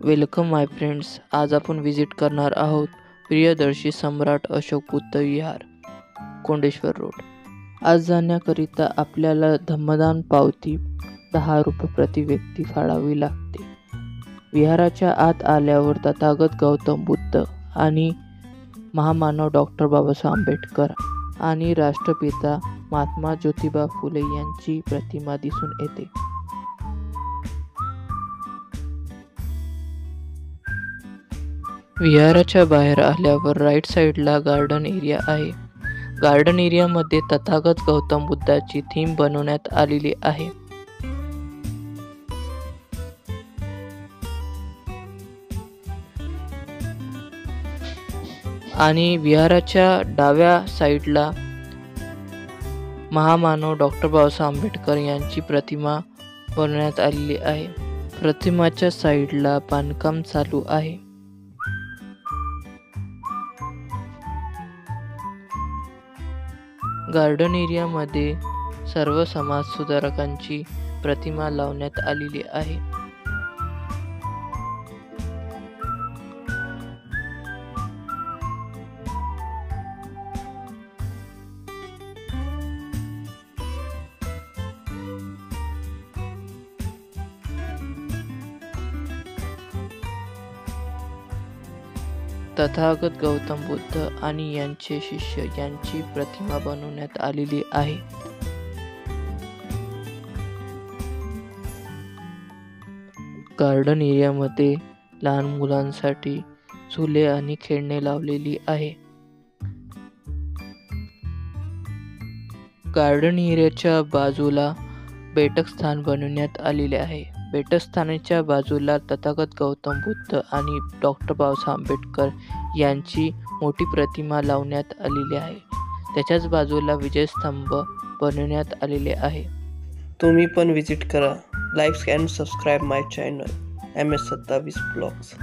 Welcome माय friends. आज आपण visit करणार आहोत प्रियदर्शी सम्राट अशोक बुद्ध विहार, कोंडेश्वर रोड. आज जाण्याकरिता आपल्याला धम्मदान पावती 10 रुपये प्रति व्यक्ती फाडावी लागते. विहाराच्या आत आल्यावर तथागत गौतम बुद्ध आणि महामानव डॉक्टर बाबासाहेब आंबेडकर आणि राष्ट्रपिता महात्मा ज्योतिबा फुले यांची प्रतिमा दिसून येते. विहाराच्या बाहेर आल्यावर राईट साईडला गार्डन एरिया आहे. गार्डन एरियामध्ये तथागत गौतम बुद्धाची थीम बनवण्यात आलेली आहे. आणि विहाराच्या डाव्या साईडला महामानव डॉक्टर बाबासाहेब आंबेडकर यांची प्रतिमा बनवण्यात आलेली आहे. प्रतिमाच्या साईडला बांधकाम चालू आहे. गार्डन एरियामध्ये सर्व समाजसुधारकांची प्रतिमा लावण्यात आलेली आहे. तथागत गौतम बुद्ध आणि यांचे शिष्य यांची प्रतिमा बनवण्यात आलेली आहे. गार्डन एरियामध्ये लहान मुलांसाठी झुले आणि खेळणे लावलेली आहे. गार्डन एरियाच्या बाजूला बैठक स्थान बनवण्यात आलेले आहे. बैठक स्थानाच्या बाजूला तथागत गौतम बुद्ध आणि डॉक्टर बाबासाहेब आंबेडकर यांची मोठी प्रतिमा लावण्यात आलेली आहे. त्याच्याच बाजूला विजयस्तंभ बनवण्यात आलेले आहे. तुम्ही पण विजिट करा. Like and subscribe my channel MS27 blogs.